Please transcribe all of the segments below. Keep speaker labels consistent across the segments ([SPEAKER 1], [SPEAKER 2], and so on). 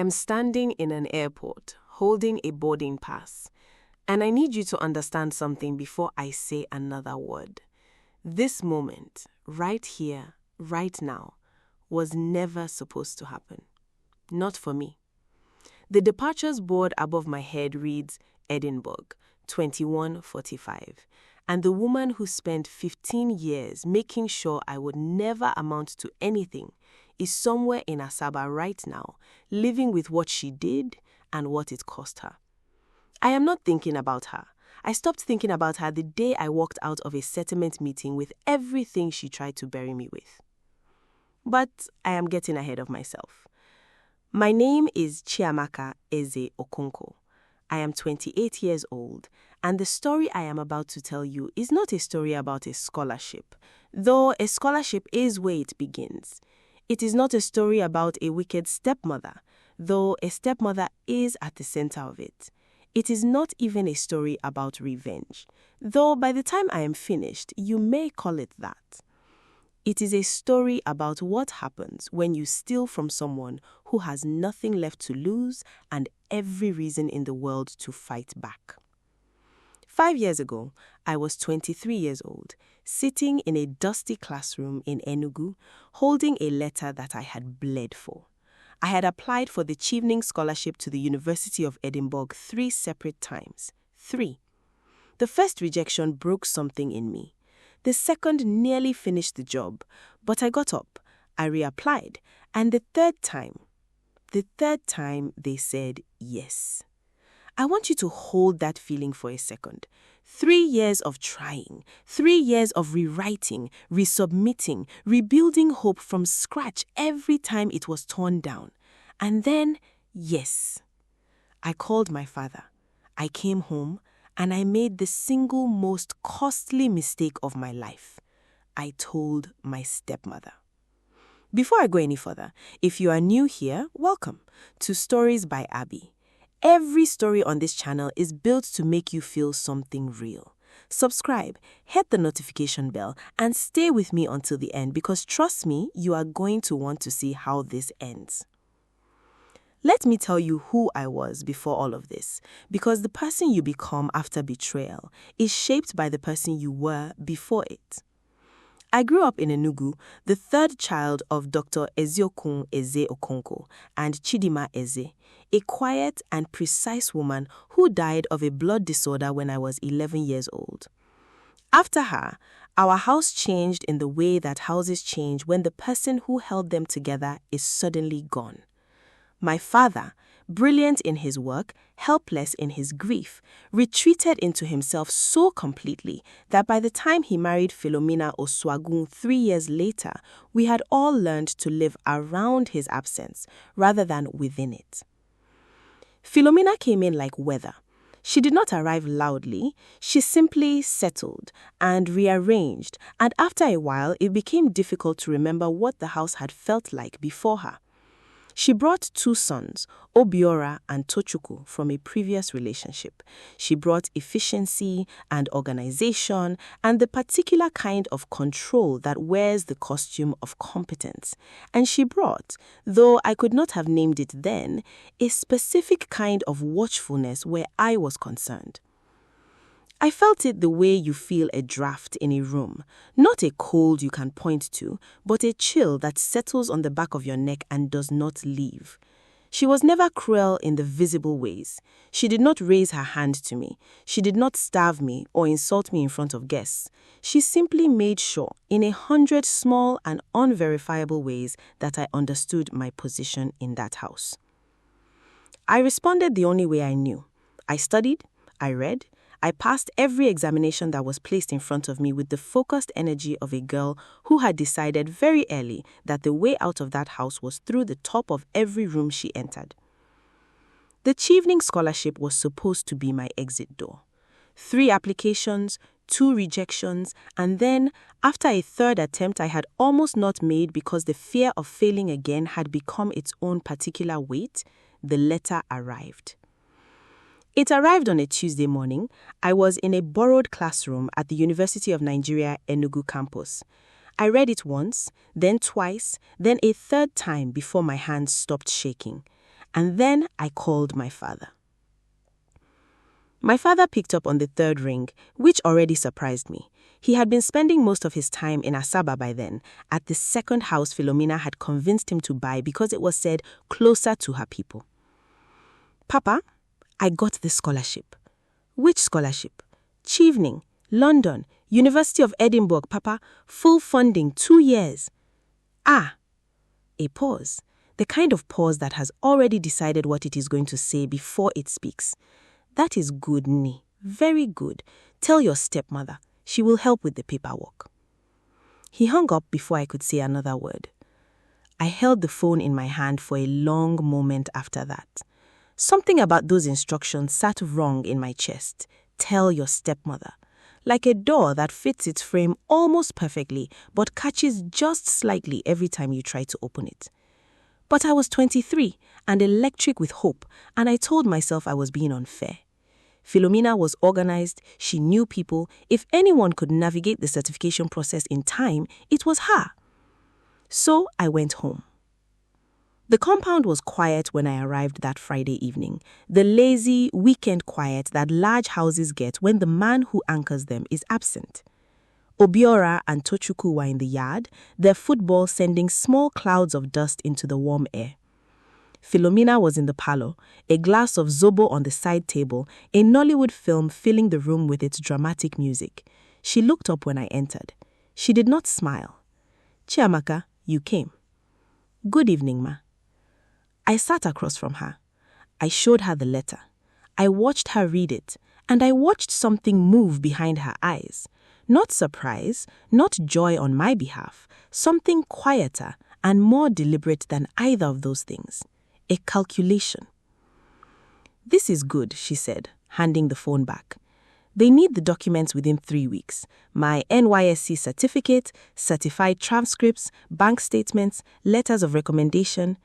[SPEAKER 1] am standing in an airport, holding a boarding pass, and I need you to understand something before I say another word. This moment, right here, right now, was never supposed to happen. Not for me. The departures board above my head reads Edinburgh, 21:45, and the woman who spent 15 years making sure I would never amount to anything is somewhere in Asaba right now, living with what she did and what it cost her. I am not thinking about her. I stopped thinking about her the day I walked out of a settlement meeting with everything she tried to bury me with. But I am getting ahead of myself. My name is Chiamaka Eze-Okonkwo. I am 28 years old, and the story I am about to tell you is not a story about a scholarship, though a scholarship is where it begins. It is not a story about a wicked stepmother, though a stepmother is at the center of it. It is not even a story about revenge, though by the time I am finished, you may call it that. It is a story about what happens when you steal from someone who has nothing left to lose and every reason in the world to fight back. 5 years ago, I was 23 years old, sitting in a dusty classroom in Enugu, holding a letter that I had bled for. I had applied for the Chevening Scholarship to the University of Edinburgh 3 separate times. 3. The first rejection broke something in me. The second nearly finished the job, but I got up, I reapplied, and the third time they said yes. I want you to hold that feeling for a second. 3 years of trying, 3 years of rewriting, resubmitting, rebuilding hope from scratch every time it was torn down. And then, yes. I called my father. I came home, and I made the single most costly mistake of my life. I told my stepmother. Before I go any further, if you are new here, welcome to Stories by Abby. Every story on this channel is built to make you feel something real. Subscribe, hit the notification bell, and stay with me until the end because trust me, you are going to want to see how this ends. Let me tell you who I was before all of this, because the person you become after betrayal is shaped by the person you were before it. I grew up in Enugu, the third child of Dr. Eziokun Eze-Okonkwo and Chidima Eze, a quiet and precise woman who died of a blood disorder when I was 11 years old. After her, our house changed in the way that houses change when the person who held them together is suddenly gone. My father, brilliant in his work, helpless in his grief, retreated into himself so completely that by the time he married Philomena Oswagun 3 years later, we had all learned to live around his absence rather than within it. Philomena came in like weather. She did not arrive loudly, she simply settled and rearranged, and after a while it became difficult to remember what the house had felt like before her. She brought 2 sons, Obiora and Tochukwu, from a previous relationship. She brought efficiency and organization and the particular kind of control that wears the costume of competence. And she brought, though I could not have named it then, a specific kind of watchfulness where I was concerned. I felt it the way you feel a draft in a room, not a cold you can point to, but a chill that settles on the back of your neck and does not leave. She was never cruel in the visible ways. She did not raise her hand to me. She did not starve me or insult me in front of guests. She simply made sure, in 100 small and unverifiable ways, that I understood my position in that house. I responded the only way I knew. I studied, I read, I passed every examination that was placed in front of me with the focused energy of a girl who had decided very early that the way out of that house was through the top of every room she entered. The Chevening Scholarship was supposed to be my exit door. 3 applications, 2 rejections, and then, after a third attempt I had almost not made because the fear of failing again had become its own particular weight, the letter arrived. It arrived on a Tuesday morning. I was in a borrowed classroom at the University of Nigeria Enugu campus. I read it once, then twice, then a third time before my hands stopped shaking. And then I called my father. My father picked up on the third ring, which already surprised me. He had been spending most of his time in Asaba by then, at the second house Philomena had convinced him to buy because it was said closer to her people. Papa, I got the scholarship. Which scholarship? Chevening, London, University of Edinburgh, Papa, full funding, 2 years. Ah! A pause. The kind of pause that has already decided what it is going to say before it speaks. That is good, Ni. Very good. Tell your stepmother. She will help with the paperwork. He hung up before I could say another word. I held the phone in my hand for a long moment after that. Something about those instructions sat wrong in my chest. Tell your stepmother. Like a door that fits its frame almost perfectly but catches just slightly every time you try to open it. But I was 23 and electric with hope, and I told myself I was being unfair. Philomena was organized, she knew people. If anyone could navigate the certification process in time, it was her. So I went home. The compound was quiet when I arrived that Friday evening, the lazy, weekend quiet that large houses get when the man who anchors them is absent. Obiora and Tochukwu were in the yard, their football sending small clouds of dust into the warm air. Philomena was in the parlor, a glass of zobo on the side table, a Nollywood film filling the room with its dramatic music. She looked up when I entered. She did not smile. Chiamaka, you came. Good evening, ma. I sat across from her. I showed her the letter. I watched her read it, and I watched something move behind her eyes. Not surprise, not joy on my behalf, something quieter and more deliberate than either of those things. A calculation. This is good, she said, handing the phone back. They need the documents within 3 weeks. My NYSC certificate, certified transcripts, bank statements, letters of recommendation.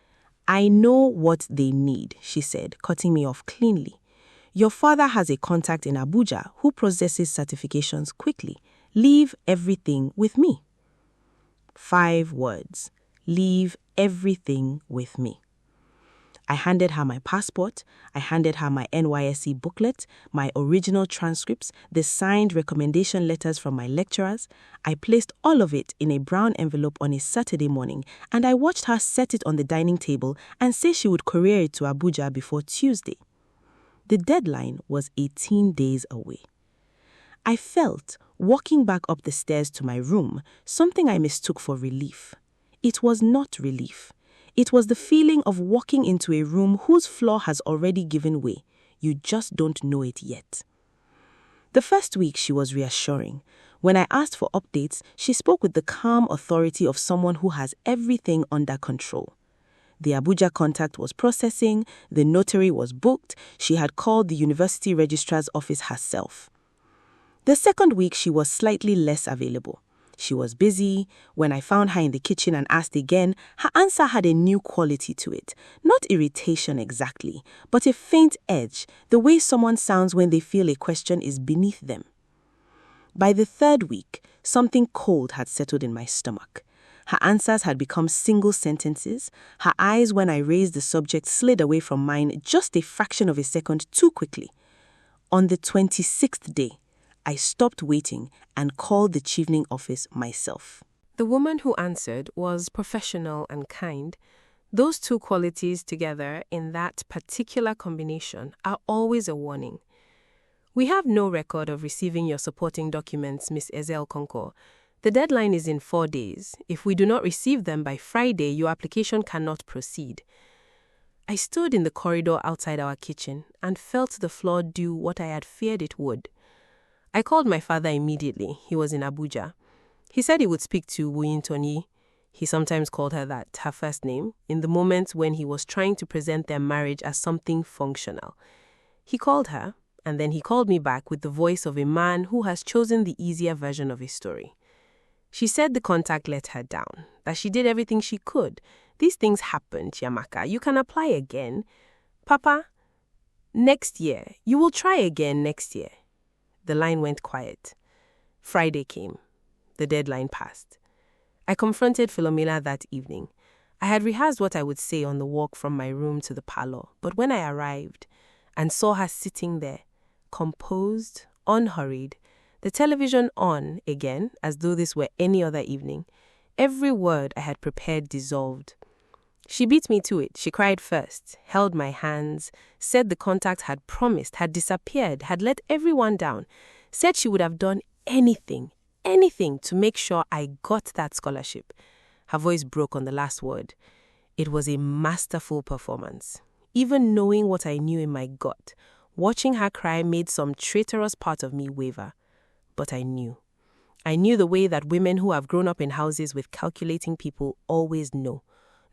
[SPEAKER 1] I know what they need, she said, cutting me off cleanly. Your father has a contact in Abuja who processes certifications quickly. Leave everything with me. 5 words. Leave everything with me. I handed her my passport, I handed her my NYSC booklet, my original transcripts, the signed recommendation letters from my lecturers. I placed all of it in a brown envelope on a Saturday morning, and I watched her set it on the dining table and say she would courier it to Abuja before Tuesday. The deadline was 18 days away. I felt, walking back up the stairs to my room, something I mistook for relief. It was not relief. It was the feeling of walking into a room whose floor has already given way. You just don't know it yet. The first week she was reassuring. When I asked for updates, she spoke with the calm authority of someone who has everything under control. The Abuja contact was processing, the notary was booked, she had called the university registrar's office herself. The second week she was slightly less available. She was busy. When I found her in the kitchen and asked again, her answer had a new quality to it. Not irritation exactly, but a faint edge, the way someone sounds when they feel a question is beneath them. By the third week, something cold had settled in my stomach. Her answers had become single sentences. Her eyes, when I raised the subject, slid away from mine just a fraction of a second too quickly. On the 26th day, I stopped waiting and called the Chevening office myself. The woman who answered was professional and kind. Those two qualities together in that particular combination are always a warning. We have no record of receiving your supporting documents, Miss Eze-Okonkwo. The deadline is in 4 days. If we do not receive them by Friday, your application cannot proceed. I stood in the corridor outside our kitchen and felt the floor do what I had feared it would. I called my father immediately. He was in Abuja. He said he would speak to Wuyintoni. He sometimes called her that, her first name, in the moments when he was trying to present their marriage as something functional. He called her, and then he called me back with the voice of a man who has chosen the easier version of his story. She said the contact let her down, that she did everything she could. These things happen, Chiamaka. You can apply again. Papa, next year. You will try again next year. The line went quiet. Friday came. The deadline passed. I confronted Philomena that evening. I had rehearsed what I would say on the walk from my room to the parlor, but when I arrived and saw her sitting there, composed, unhurried, the television on again, as though this were any other evening, every word I had prepared dissolved. She beat me to it. She cried first, held my hands, said the contact had promised, had disappeared, had let everyone down, said she would have done anything to make sure I got that scholarship. Her voice broke on the last word. It was a masterful performance. Even knowing what I knew in my gut, watching her cry made some traitorous part of me waver. But I knew. I knew the way that women who have grown up in houses with calculating people always know.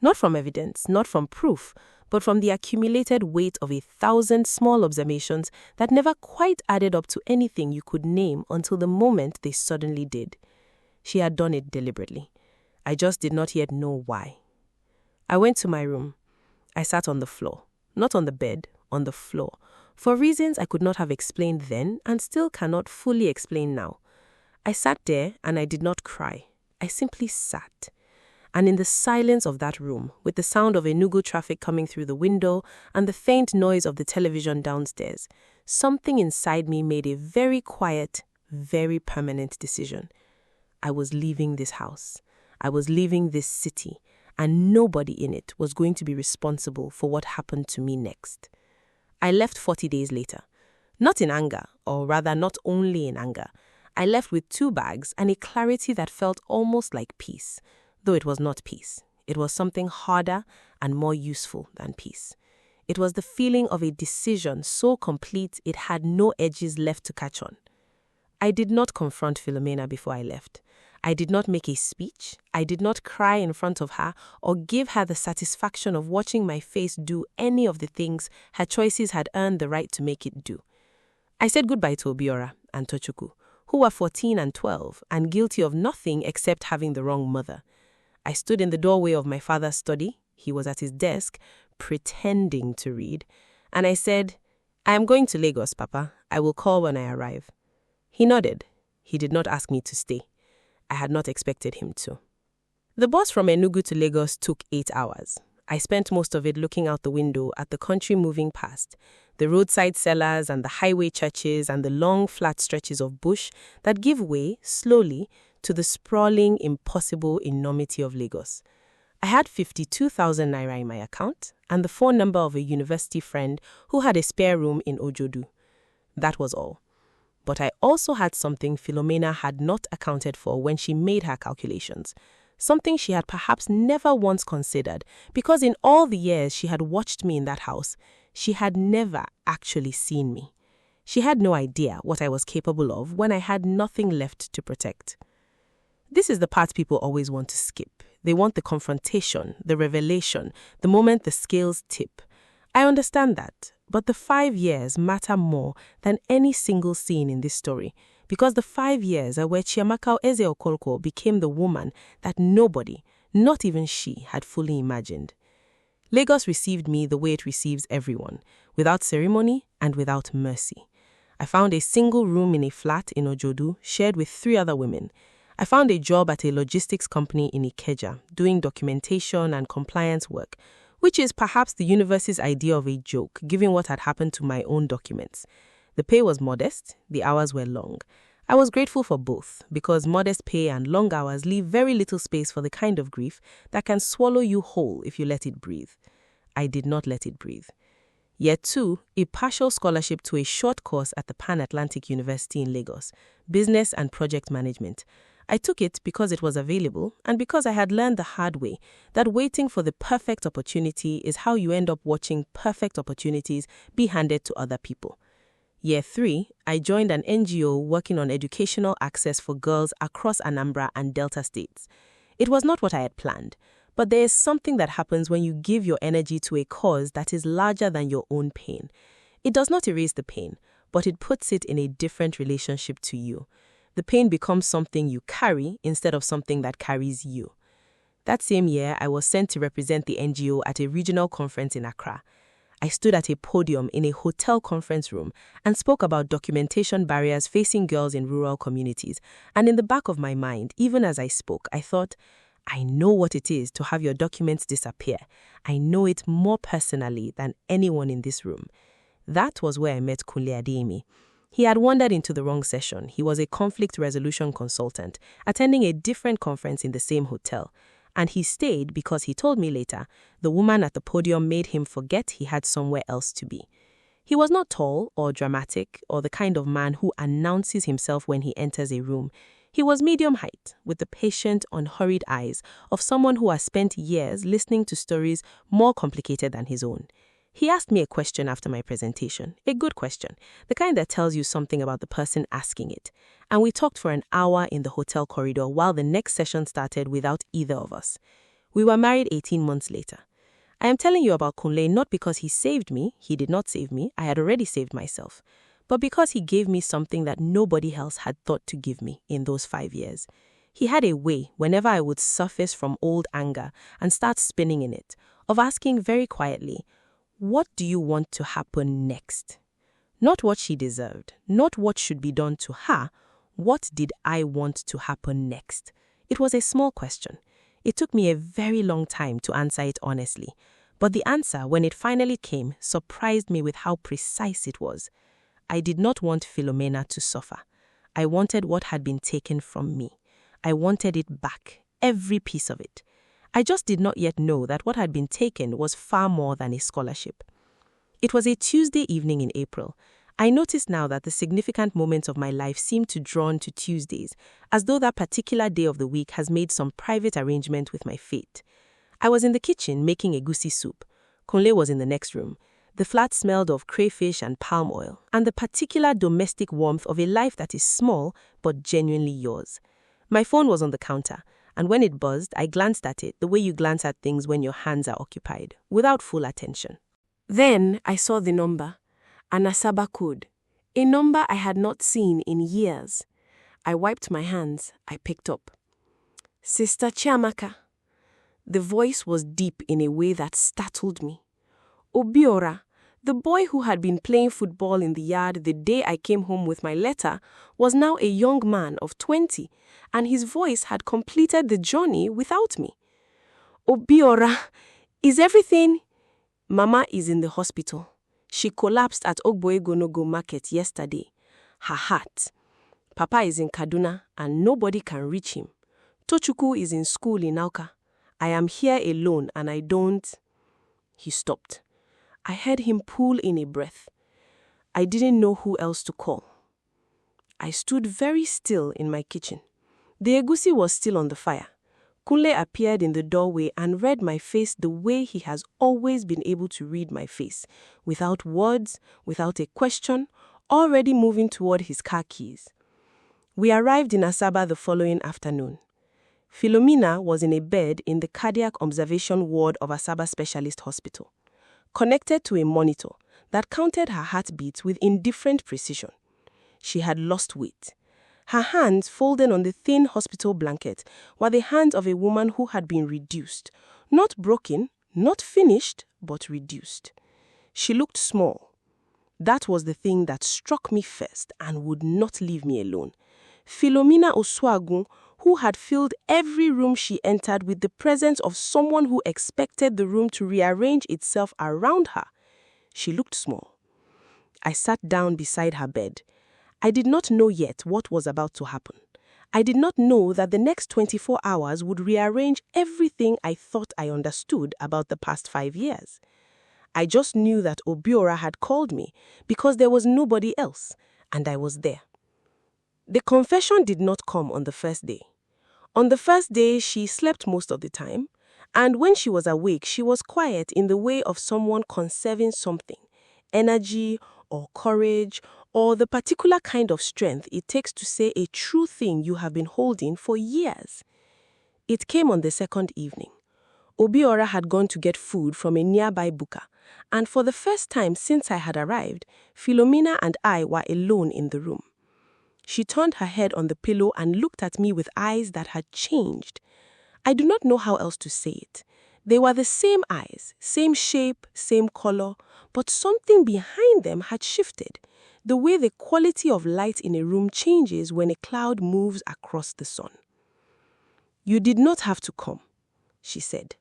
[SPEAKER 1] Not from evidence, not from proof, but from the accumulated weight of 1,000 small observations that never quite added up to anything you could name until the moment they suddenly did. She had done it deliberately. I just did not yet know why. I went to my room. I sat on the floor, not on the bed, on the floor, for reasons I could not have explained then and still cannot fully explain now. I sat there and I did not cry. I simply sat. And in the silence of that room, with the sound of Enugu traffic coming through the window and the faint noise of the television downstairs, something inside me made a very quiet, very permanent decision. I was leaving this house. I was leaving this city, and nobody in it was going to be responsible for what happened to me next. I left 40 days later. Not in anger, or rather not only in anger. I left with 2 bags and a clarity that felt almost like peace. Though it was not peace. It was something harder and more useful than peace. It was the feeling of a decision so complete it had no edges left to catch on. I did not confront Philomena before I left. I did not make a speech. I did not cry in front of her or give her the satisfaction of watching my face do any of the things her choices had earned the right to make it do. I said goodbye to Obiora and Tochukwu, who were 14 and 12 and guilty of nothing except having the wrong mother. I stood in the doorway of my father's study. He was at his desk, pretending to read. And I said, "I am going to Lagos, Papa. I will call when I arrive." He nodded. He did not ask me to stay. I had not expected him to. The bus from Enugu to Lagos took 8 hours. I spent most of it looking out the window at the country moving past, the roadside sellers and the highway churches and the long flat stretches of bush that give way, slowly, to the sprawling, impossible enormity of Lagos. I had 52,000 naira in my account and the phone number of a university friend who had a spare room in Ojodu. That was all. But I also had something Philomena had not accounted for when she made her calculations, something she had perhaps never once considered, because in all the years she had watched me in that house, she had never actually seen me. She had no idea what I was capable of when I had nothing left to protect. This is the part people always want to skip. They want the confrontation, the revelation, the moment the scales tip. I understand that, but the 5 years matter more than any single scene in this story, because the 5 years are where Chiamaka Eze-Okonkwo became the woman that nobody, not even she, had fully imagined. Lagos received me the way it receives everyone, without ceremony and without mercy. I found a single room in a flat in Ojodu, shared with 3 other women. I found a job at a logistics company in Ikeja, doing documentation and compliance work, which is perhaps the universe's idea of a joke, given what had happened to my own documents. The pay was modest, the hours were long. I was grateful for both, because modest pay and long hours leave very little space for the kind of grief that can swallow you whole if you let it breathe. I did not let it breathe. Yet too, a partial scholarship to a short course at the Pan-Atlantic University in Lagos, Business and Project Management. I took it because it was available and because I had learned the hard way that waiting for the perfect opportunity is how you end up watching perfect opportunities be handed to other people. Year 3, I joined an NGO working on educational access for girls across Anambra and Delta states. It was not what I had planned, but there is something that happens when you give your energy to a cause that is larger than your own pain. It does not erase the pain, but it puts it in a different relationship to you. The pain becomes something you carry instead of something that carries you. That same year, I was sent to represent the NGO at a regional conference in Accra. I stood at a podium in a hotel conference room and spoke about documentation barriers facing girls in rural communities. And in the back of my mind, even as I spoke, I thought, I know what it is to have your documents disappear. I know it more personally than anyone in this room. That was where I met Kunle Adeyemi. He had wandered into the wrong session. He was a conflict resolution consultant, attending a different conference in the same hotel. And he stayed because he told me later, the woman at the podium made him forget he had somewhere else to be. He was not tall or dramatic or the kind of man who announces himself when he enters a room. He was medium height, with the patient, unhurried eyes of someone who has spent years listening to stories more complicated than his own. He asked me a question after my presentation, a good question, the kind that tells you something about the person asking it. And we talked for an hour in the hotel corridor while the next session started without either of us. We were married 18 months later. I am telling you about Kunle not because he saved me, he did not save me, I had already saved myself, but because he gave me something that nobody else had thought to give me in those 5 years. He had a way, whenever I would surface from old anger and start spinning in it, of asking very quietly, what do you want to happen next? Not what she deserved, not what should be done to her, what did I want to happen next? It was a small question. It took me a very long time to answer it honestly, but the answer, when it finally came, surprised me with how precise it was. I did not want Philomena to suffer. I wanted what had been taken from me. I wanted it back, every piece of it. I just did not yet know that what had been taken was far more than a scholarship. It was a Tuesday evening in April. I noticed now that the significant moments of my life seemed to drawn to Tuesdays, as though that particular day of the week has made some private arrangement with my fate. I was in the kitchen making egusi soup. Kunle was in the next room. The flat smelled of crayfish and palm oil, and the particular domestic warmth of a life that is small but genuinely yours. My phone was on the counter, and when it buzzed, I glanced at it the way you glance at things when your hands are occupied, without full attention. Then I saw the number. An Asaba code, a number I had not seen in years. I wiped my hands. I picked up. Sister Chiamaka. The voice was deep in a way that startled me. Obiora, the boy who had been playing football in the yard the day I came home with my letter, was now a young man of 20, and his voice had completed the journey without me. Obiora, is everything? Mama is in the hospital. She collapsed at Ogboegonogo Market yesterday. Her heart. Papa is in Kaduna and nobody can reach him. Tochukwu is in school in Auka. I am here alone and I don't... He stopped. I heard him pull in a breath. I didn't know who else to call. I stood very still in my kitchen. The egusi was still on the fire. Kunle appeared in the doorway and read my face the way he has always been able to read my face, without words, without a question, already moving toward his car keys. We arrived in Asaba the following afternoon. Philomena was in a bed in the cardiac observation ward of Asaba Specialist Hospital, connected to a monitor that counted her heartbeats with indifferent precision. She had lost weight. Her hands folded on the thin hospital blanket were the hands of a woman who had been reduced. Not broken, not finished, but reduced. She looked small. That was the thing that struck me first and would not leave me alone. Philomena Oswagun, who had filled every room she entered with the presence of someone who expected the room to rearrange itself around her. She looked small. I sat down beside her bed. I did not know yet what was about to happen. I did not know that the next 24 hours would rearrange everything I thought I understood about the past 5 years. I just knew that Obiora had called me because there was nobody else, and I was there. The confession did not come on the first day. On the first day, she slept most of the time, and when she was awake, she was quiet in the way of someone conserving something, energy or courage, or the particular kind of strength it takes to say a true thing you have been holding for years. It came on the second evening. Obiora had gone to get food from a nearby buka, and for the first time since I had arrived, Philomena and I were alone in the room. She turned her head on the pillow and looked at me with eyes that had changed. I do not know how else to say it. They were the same eyes, same shape, same color, but something behind them had shifted, the way the quality of light in a room changes when a cloud moves across the sun.
[SPEAKER 2] You did not have to come, she said.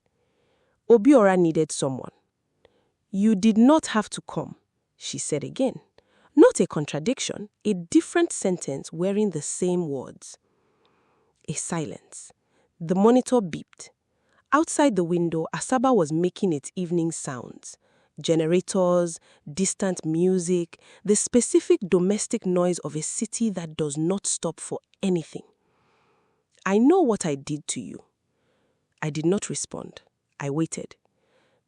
[SPEAKER 2] Obiora needed someone. You did not have to come, she said again. Not a contradiction, a different sentence wearing the same words. A silence. The monitor beeped. Outside the window, Asaba was making its evening sounds. Generators, distant music, the specific domestic noise of a city that does not stop for anything. I know what I did to you. I did not respond. I waited.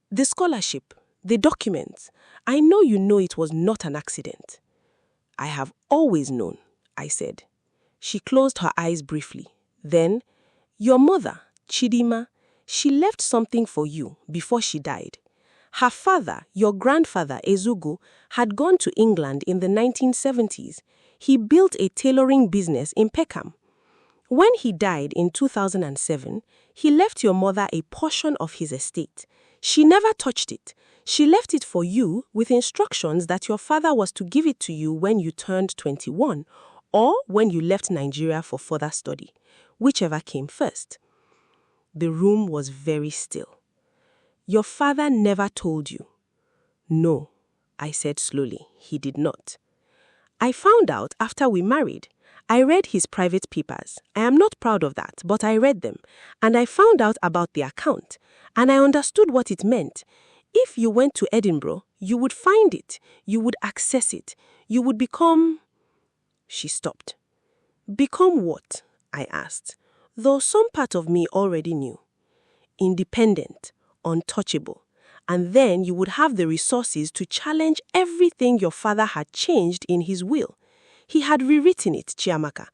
[SPEAKER 2] The scholarship, the documents, I know you know it was not an accident. I have always known, I said. She closed her eyes briefly. Then, your mother, Chidima, she left something for you before she died. Her father, your grandfather, Ezugo, had gone to England in the 1970s. He built a tailoring business in Peckham. When he died in 2007, he left your mother a portion of his estate. She never touched it. She left it for you with instructions that your father was to give it to you when you turned 21 or when you left Nigeria for further study, whichever came first. The room was very still. Your father never told you. No, I said slowly, he did not. I found out after we married. I read his private papers. I am not proud of that, but I read them, and I found out about the account, and I understood what it meant. If you went to Edinburgh, you would find it, you would access it, you would become... She stopped. Become what? I asked, though some part of me already knew. Independent, untouchable, and then you would have the resources to challenge everything your father had changed in his will. He had rewritten it, Chiamaka.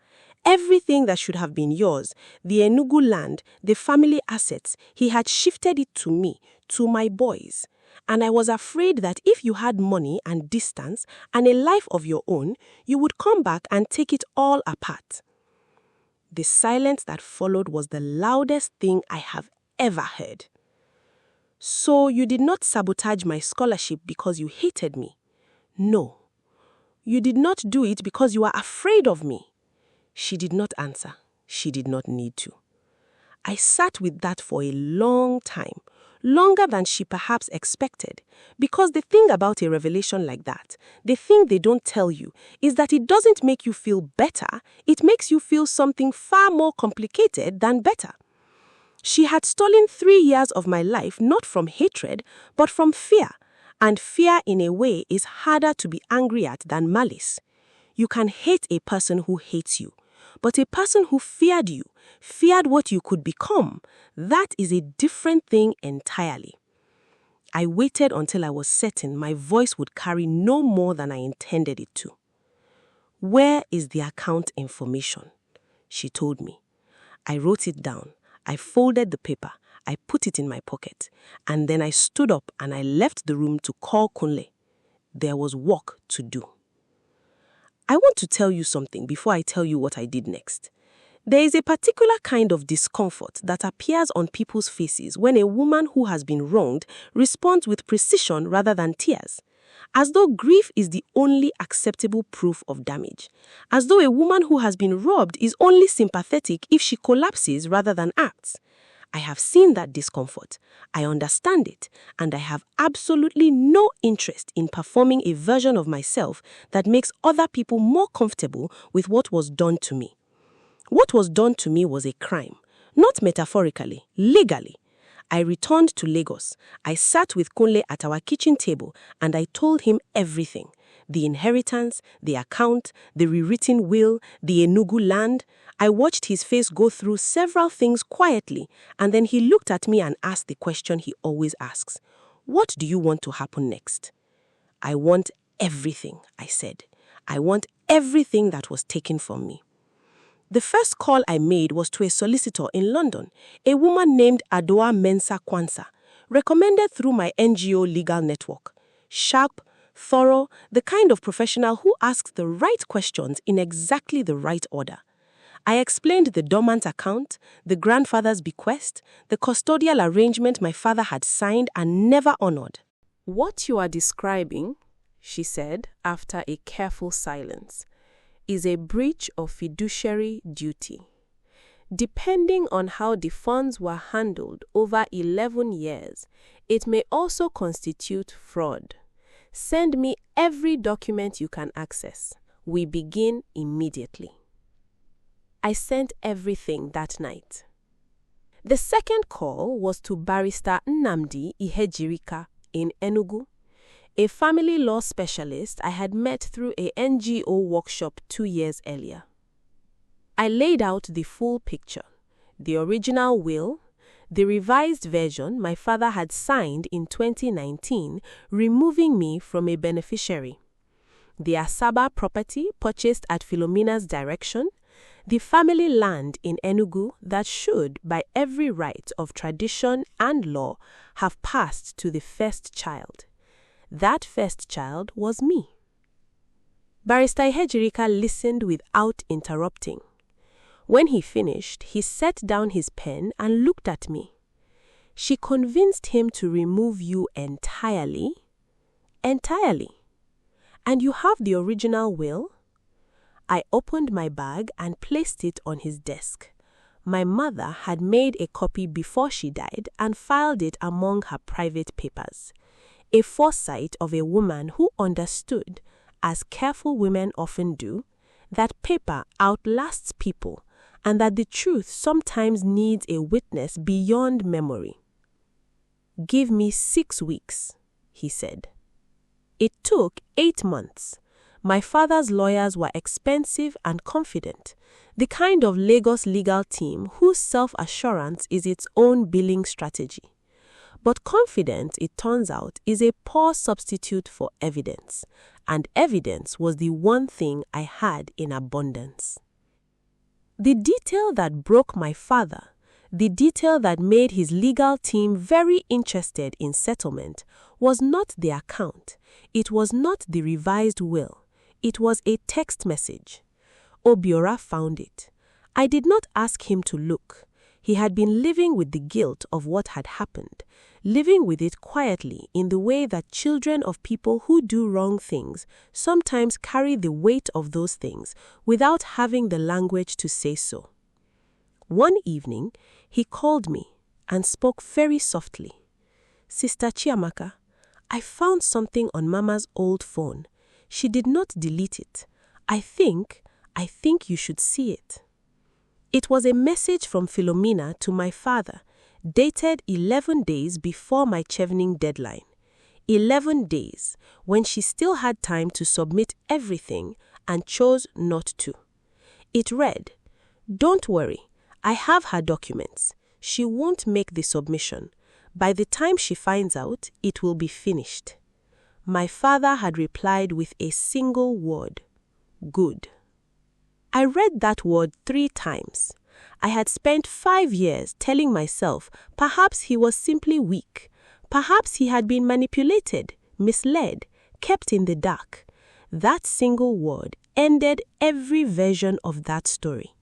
[SPEAKER 2] Everything that should have been yours, the Enugu land, the family assets, he had shifted it to me, to my boys. And I was afraid that if you had money and distance and a life of your own, you would come back and take it all apart. The silence that followed was the loudest thing I have ever heard. So you did not sabotage my scholarship because you hated me? No. You did not do it because you are afraid of me. She did not answer. She did not need to. I sat with that for a long time, longer than she perhaps expected, because the thing about a revelation like that, the thing they don't tell you, is that it doesn't make you feel better, it makes you feel something far more complicated than better. She had stolen 3 years of my life not from hatred, but from fear. And fear, in a way, is harder to be angry at than malice. You can hate a person who hates you, but a person who feared you, feared what you could become, that is a different thing entirely. I waited until I was certain my voice would carry no more than I intended it to. Where is the account information? She told me. I wrote it down. I folded the paper. I put it in my pocket, and then I stood up and I left the room to call Kunle. There was work to do. I want to tell you something before I tell you what I did next. There is a particular kind of discomfort that appears on people's faces when a woman who has been wronged responds with precision rather than tears. As though grief is the only acceptable proof of damage. As though a woman who has been robbed is only sympathetic if she collapses rather than acts. I have seen that discomfort, I understand it, and I have absolutely no interest in performing a version of myself that makes other people more comfortable with what was done to me. What was done to me was a crime, not metaphorically, legally. I returned to Lagos. I sat with Kunle at our kitchen table and I told him everything. The inheritance, the account, the rewritten will, the Enugu land. I watched his face go through several things quietly, and then he looked at me and asked the question he always asks. What do you want to happen next? I want everything, I said. I want everything that was taken from me. The first call I made was to a solicitor in London, a woman named Adoa Mensah Kwanzaa, recommended through my NGO legal network. Sharp, thorough, the kind of professional who asks the right questions in exactly the right order. I explained the dormant account, the grandfather's bequest, the custodial arrangement my father had signed and never honored.
[SPEAKER 1] What you are describing, she said after a careful silence, is a breach of fiduciary duty.
[SPEAKER 2] Depending on how the funds were handled over 11 years, it may also constitute fraud. Send me every document you can access. We begin immediately. I sent everything that night. The second call was to Barrister Nnamdi Ihejirika in Enugu, a family law specialist I had met through a NGO workshop 2 years earlier. I laid out the full picture, the original will, the revised version my father had signed in 2019, removing me from a beneficiary, the Asaba property purchased at Philomena's direction, the family land in Enugu that should, by every right of tradition and law, have passed to the first child. That first child was me. Barrister Ihejirika listened without interrupting. When he finished, he set down his pen and looked at me. She convinced him to remove you entirely? Entirely. And you have the original will? I opened my bag and placed it on his desk. My mother had made a copy before she died and filed it among her private papers. A foresight of a woman who understood, as careful women often do, that paper outlasts people and that the truth sometimes needs a witness beyond memory. "Give me 6 weeks," he said. It took 8 months. My father's lawyers were expensive and confident, the kind of Lagos legal team whose self-assurance is its own billing strategy. But confidence, it turns out, is a poor substitute for evidence, and evidence was the one thing I had in abundance. The detail that broke my father, the detail that made his legal team very interested in settlement, was not the account, it was not the revised will, it was a text message. Obiora found it. I did not ask him to look. He had been living with the guilt of what had happened, living with it quietly in the way that children of people who do wrong things sometimes carry the weight of those things without having the language to say so. One evening, he called me and spoke very softly. "Sister Chiamaka, I found something on Mama's old phone. She did not delete it. I think you should see it." It was a message from Philomena to my father, dated 11 days before my chevening deadline. 11 days, when she still had time to submit everything and chose not to. It read, "Don't worry, I have her documents. She won't make the submission. By the time she finds out, it will be finished." My father had replied with a single word, "Good." I read that word 3 times. I had spent 5 years telling myself perhaps he was simply weak. Perhaps he had been manipulated, misled, kept in the dark. That single word ended every version of that story.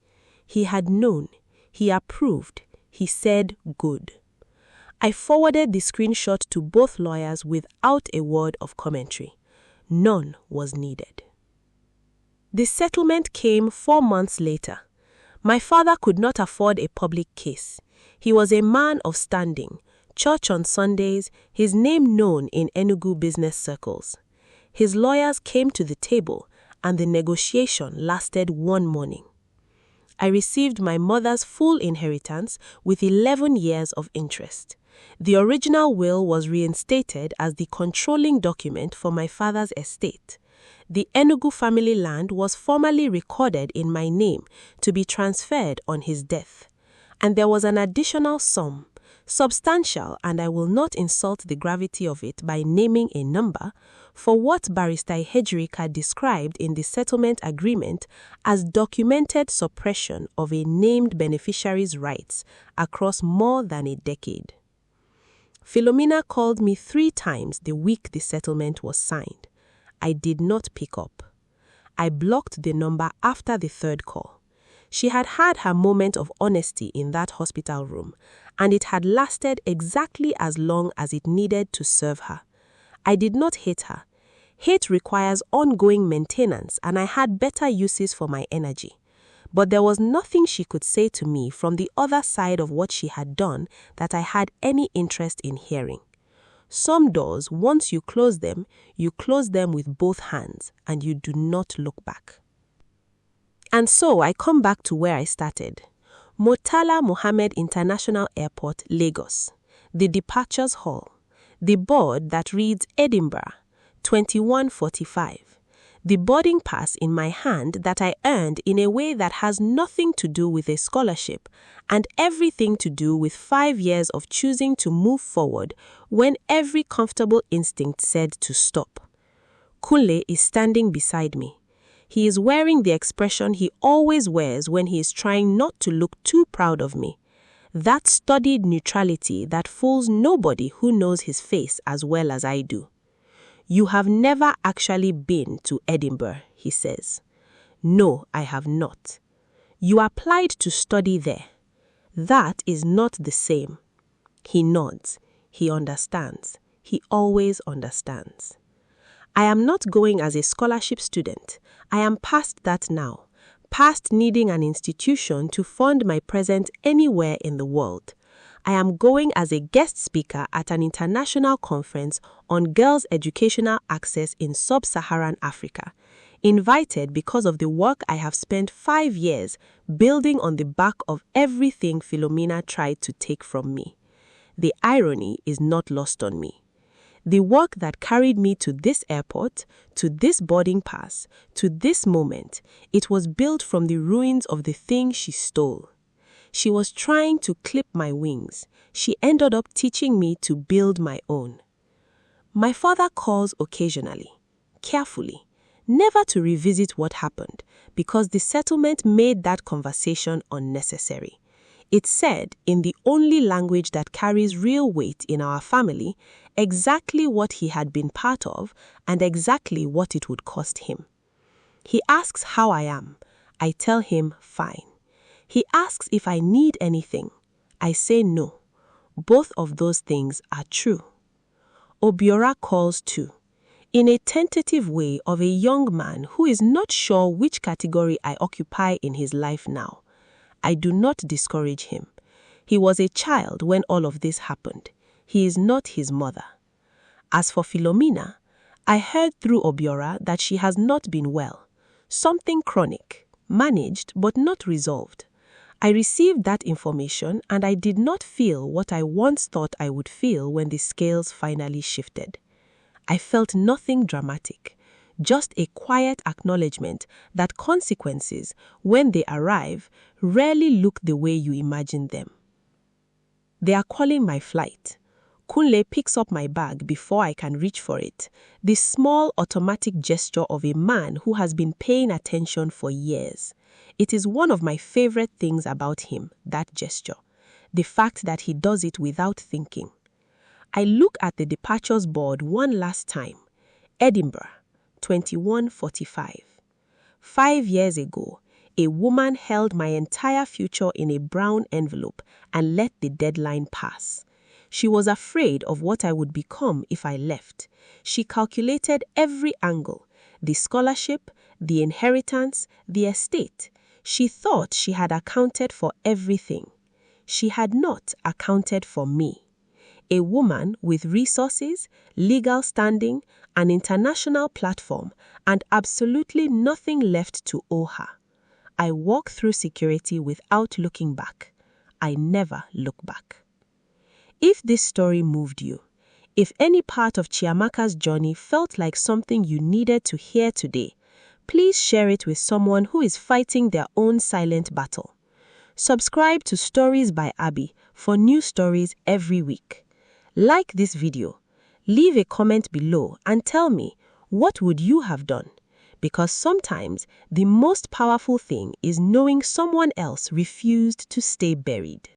[SPEAKER 2] He had known. He approved. He said good. I forwarded the screenshot to both lawyers without a word of commentary. None was needed. The settlement came 4 months later. My father could not afford a public case. He was a man of standing, church on Sundays, his name known in Enugu business circles. His lawyers came to the table, and the negotiation lasted 1 morning. I received my mother's full inheritance with 11 years of interest. The original will was reinstated as the controlling document for my father's estate. The Enugu family land was formally recorded in my name to be transferred on his death. And there was an additional sum, substantial, and I will not insult the gravity of it by naming a number, for what Barrister Ihejirika described in the settlement agreement as documented suppression of a named beneficiary's rights across more than a decade. Philomena called me 3 times the week the settlement was signed. I did not pick up. I blocked the number after the 3rd call. She had had her moment of honesty in that hospital room, and it had lasted exactly as long as it needed to serve her. I did not hate her. Hate requires ongoing maintenance, and I had better uses for my energy. but there was nothing she could say to me from the other side of what she had done that I had any interest in hearing. Some doors, once you close them with both hands, and you do not look back. And so I come back to where I started. Murtala Mohammed International Airport, Lagos. The departures hall. The board that reads Edinburgh, 21:45. The boarding pass in my hand that I earned in a way that has nothing to do with a scholarship and everything to do with 5 years of choosing to move forward when every comfortable instinct said to stop. Kunle is standing beside me. He is wearing the expression he always wears when he is trying not to look too proud of me. That studied neutrality that fools nobody who knows his face as well as I do. "You have never actually been to Edinburgh," he says. "No, I have not." "You applied to study there." "That is not the same." He nods. He understands. He always understands. I am not going as a scholarship student. I am past that now. Past needing an institution to fund my presence anywhere in the world. I am going as a guest speaker at an international conference on girls' educational access in sub-Saharan Africa, invited because of the work I have spent 5 years building on the back of everything Philomena tried to take from me. The irony is not lost on me. The work that carried me to this airport, to this boarding pass, to this moment, it was built from the ruins of the thing she stole. She was trying to clip my wings. She ended up teaching me to build my own. My father calls occasionally, carefully, never to revisit what happened, because the settlement made that conversation unnecessary. It said, in the only language that carries real weight in our family, exactly what he had been part of and exactly what it would cost him. He asks how I am. I tell him, fine. He asks if I need anything. I say no. Both of those things are true. Obiora calls too, in a tentative way of a young man who is not sure which category I occupy in his life now. I do not discourage him. He was a child when all of this happened. He is not his mother. As for Philomena, I heard through Obiora that she has not been well. Something chronic, managed but not resolved. I received that information and I did not feel what I once thought I would feel when the scales finally shifted. I felt nothing dramatic, just a quiet acknowledgement that consequences, when they arrive, rarely look the way you imagine them. They are calling my flight. Kunle picks up my bag before I can reach for it, the small automatic gesture of a man who has been paying attention for years. It is one of my favorite things about him, that gesture, the fact that he does it without thinking. I look at the departures board one last time. Edinburgh, 21:45. 5 years ago, a woman held my entire future in a brown envelope and let the deadline pass. She was afraid of what I would become if I left. She calculated every angle, the scholarship, the inheritance, the estate. She thought she had accounted for everything. She had not accounted for me. A woman with resources, legal standing, an international platform, and absolutely nothing left to owe her. I walk through security without looking back. I never look back. If this story moved you, if any part of Chiamaka's journey felt like something you needed to hear today, please share it with someone who is fighting their own silent battle. Subscribe to Stories by Abby for new stories every week. Like this video, leave a comment below and tell me, what would you have done? Because sometimes the most powerful thing is knowing someone else refused to stay buried.